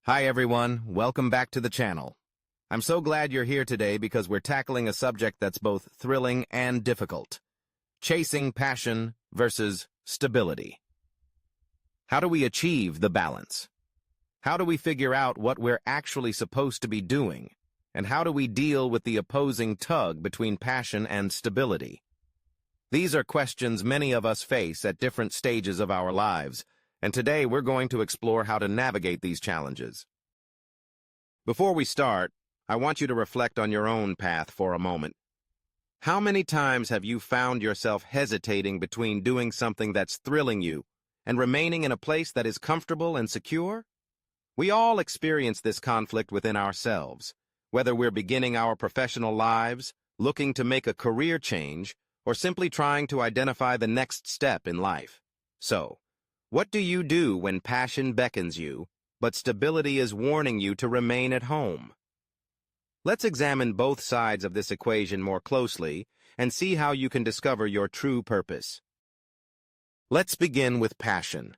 Hi everyone, welcome back to the channel. I'm so glad you're here today because we're tackling a subject that's both thrilling and difficult. Chasing passion versus stability. How do we achieve the balance? How do we figure out what we're actually supposed to be doing? And how do we deal with the opposing tug between passion and stability? These are questions many of us face at different stages of our lives, and today we're going to explore how to navigate these challenges. Before we start, I want you to reflect on your own path for a moment. How many times have you found yourself hesitating between doing something that's thrilling you and remaining in a place that is comfortable and secure? We all experience this conflict within ourselves, whether we're beginning our professional lives, looking to make a career change, or simply trying to identify the next step in life. So, what do you do when passion beckons you, but stability is warning you to remain at home? Let's examine both sides of this equation more closely and see how you can discover your true purpose. Let's begin with passion.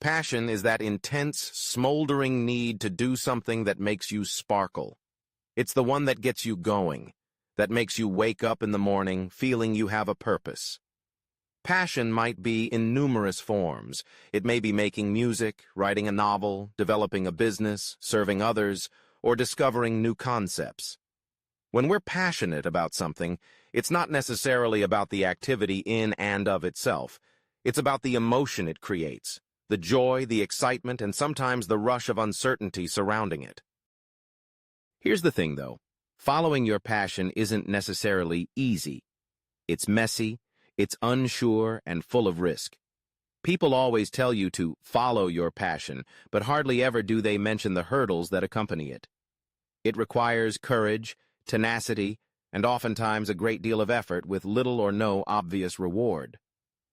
Passion is that intense, smoldering need to do something that makes you sparkle. It's the one that gets you going, that makes you wake up in the morning feeling you have a purpose. Passion might be in numerous forms. It may be making music, writing a novel, developing a business, serving others, or discovering new concepts. When we're passionate about something, it's not necessarily about the activity in and of itself. It's about the emotion it creates, the joy, the excitement, and sometimes the rush of uncertainty surrounding it. Here's the thing, though. Following your passion isn't necessarily easy. It's messy, it's unsure, and full of risk. People always tell you to follow your passion, but hardly ever do they mention the hurdles that accompany it. It requires courage, tenacity, and oftentimes a great deal of effort with little or no obvious reward.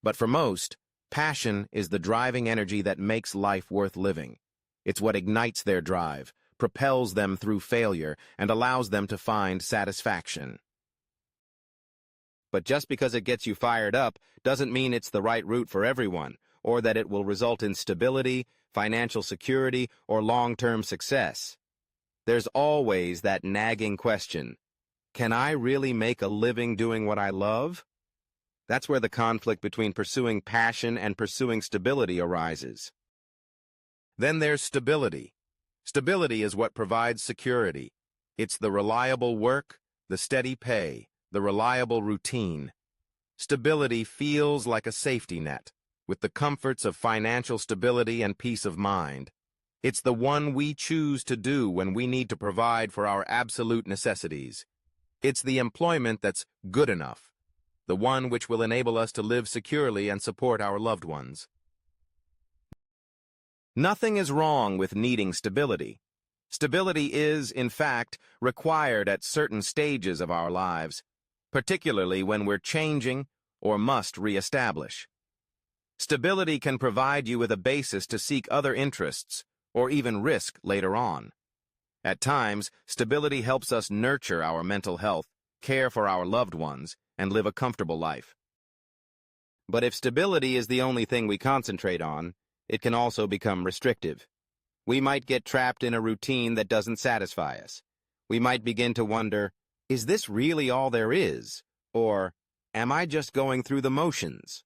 But for most, passion is the driving energy that makes life worth living. It's what ignites their drive, propels them through failure, and allows them to find satisfaction. But just because it gets you fired up doesn't mean it's the right route for everyone, or that it will result in stability, financial security, or long-term success. There's always that nagging question: can I really make a living doing what I love? That's where the conflict between pursuing passion and pursuing stability arises. Then there's stability. Stability is what provides security. It's the reliable work, the steady pay, the reliable routine. Stability feels like a safety net, with the comforts of financial stability and peace of mind. It's the one we choose to do when we need to provide for our absolute necessities. It's the employment that's good enough, the one which will enable us to live securely and support our loved ones. Nothing is wrong with needing stability. Stability is, in fact, required at certain stages of our lives, particularly when we're changing or must reestablish. Stability can provide you with a basis to seek other interests or even risk later on. At times, stability helps us nurture our mental health, care for our loved ones, and live a comfortable life. But if stability is the only thing we concentrate on, it can also become restrictive. We might get trapped in a routine that doesn't satisfy us. We might begin to wonder, is this really all there is? Or, am I just going through the motions?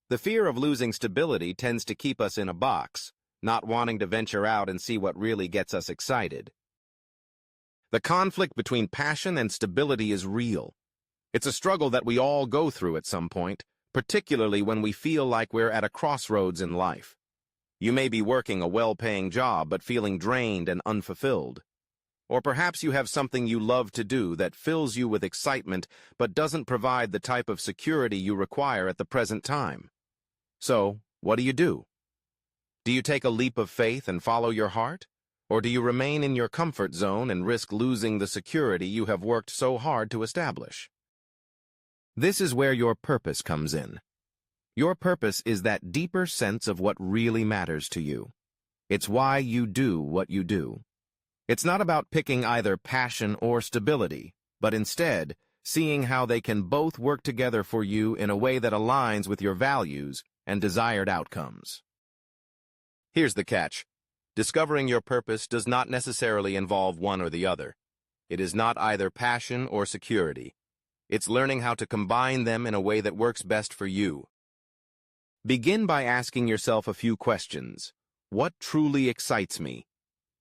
The fear of losing stability tends to keep us in a box, not wanting to venture out and see what really gets us excited. The conflict between passion and stability is real. It's a struggle that we all go through at some point, particularly when we feel like we're at a crossroads in life. You may be working a well-paying job but feeling drained and unfulfilled. Or perhaps you have something you love to do that fills you with excitement but doesn't provide the type of security you require at the present time. So, what do? Do you take a leap of faith and follow your heart? Or do you remain in your comfort zone and risk losing the security you have worked so hard to establish? This is where your purpose comes in. Your purpose is that deeper sense of what really matters to you. It's why you do what you do. It's not about picking either passion or stability, but instead, seeing how they can both work together for you in a way that aligns with your values and desired outcomes. Here's the catch. Discovering your purpose does not necessarily involve one or the other. It is not either passion or security. It's learning how to combine them in a way that works best for you. Begin by asking yourself a few questions. What truly excites me?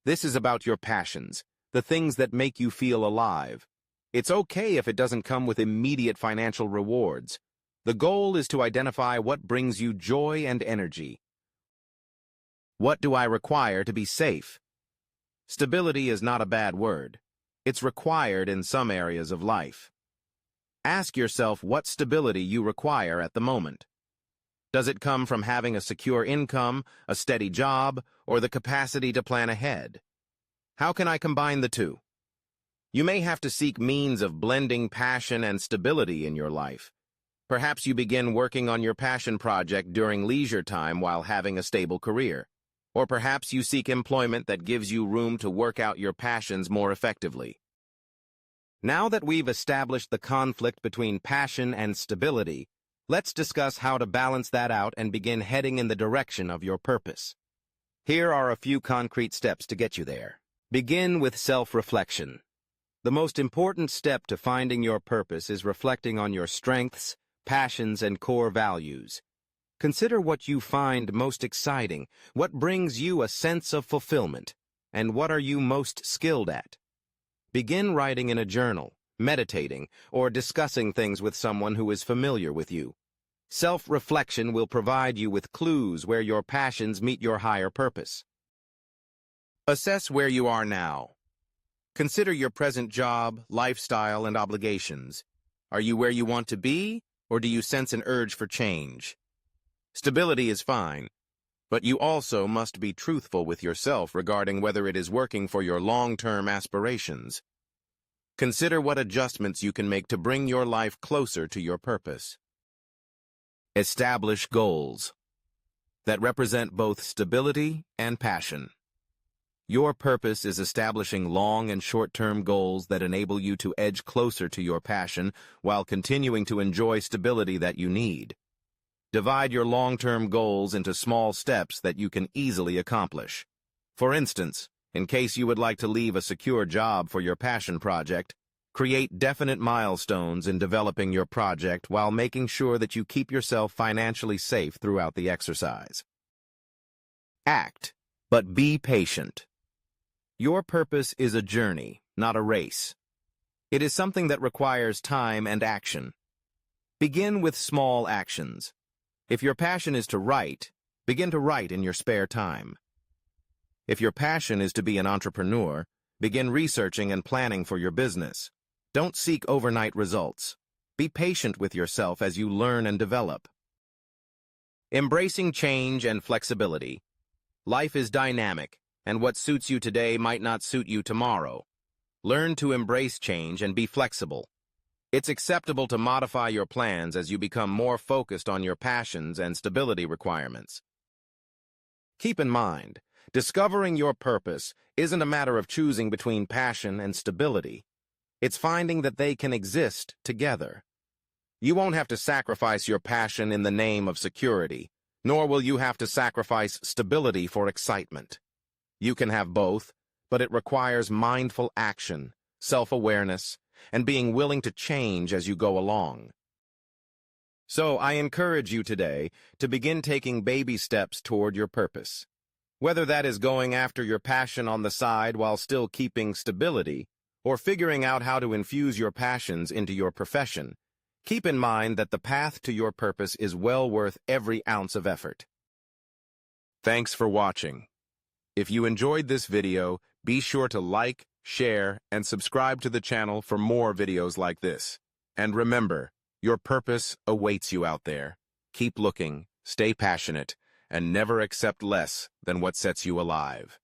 This is about your passions, the things that make you feel alive. It's okay if it doesn't come with immediate financial rewards. The goal is to identify what brings you joy and energy. What do I require to be safe? Stability is not a bad word. It's required in some areas of life. Ask yourself what stability you require at the moment. Does it come from having a secure income, a steady job, or the capacity to plan ahead? How can I combine the two? You may have to seek means of blending passion and stability in your life. Perhaps you begin working on your passion project during leisure time while having a stable career. Or perhaps you seek employment that gives you room to work out your passions more effectively. Now that we've established the conflict between passion and stability, let's discuss how to balance that out and begin heading in the direction of your purpose. Here are a few concrete steps to get you there. Begin with self-reflection. The most important step to finding your purpose is reflecting on your strengths, passions, and core values. Consider what you find most exciting, what brings you a sense of fulfillment, and what are you most skilled at. Begin writing in a journal, meditating, or discussing things with someone who is familiar with you. Self-reflection will provide you with clues where your passions meet your higher purpose. Assess where you are now. Consider your present job, lifestyle, and obligations. Are you where you want to be, or do you sense an urge for change? Stability is fine, but you also must be truthful with yourself regarding whether it is working for your long-term aspirations. Consider what adjustments you can make to bring your life closer to your purpose. Establish goals that represent both stability and passion. Your purpose is establishing long and short-term goals that enable you to edge closer to your passion while continuing to enjoy stability that you need. Divide your long-term goals into small steps that you can easily accomplish. For instance, in case you would like to leave a secure job for your passion project, create definite milestones in developing your project while making sure that you keep yourself financially safe throughout the exercise. Act, but be patient. Your purpose is a journey, not a race. It is something that requires time and action. Begin with small actions. If your passion is to write, begin to write in your spare time. If your passion is to be an entrepreneur, begin researching and planning for your business. Don't seek overnight results. Be patient with yourself as you learn and develop. Embracing change and flexibility. Life is dynamic, and what suits you today might not suit you tomorrow. Learn to embrace change and be flexible. It's acceptable to modify your plans as you become more focused on your passions and stability requirements. Keep in mind, discovering your purpose isn't a matter of choosing between passion and stability. It's finding that they can exist together. You won't have to sacrifice your passion in the name of security, nor will you have to sacrifice stability for excitement. You can have both, but it requires mindful action, self-awareness, and being willing to change as you go along. So I encourage you today to begin taking baby steps toward your purpose. Whether that is going after your passion on the side while still keeping stability, or figuring out how to infuse your passions into your profession, keep in mind that the path to your purpose is well worth every ounce of effort. Thanks for watching. If you enjoyed this video, be sure to like, share, and subscribe to the channel for more videos like this. And remember, your purpose awaits you out there. Keep looking, stay passionate, and never accept less than what sets you alive.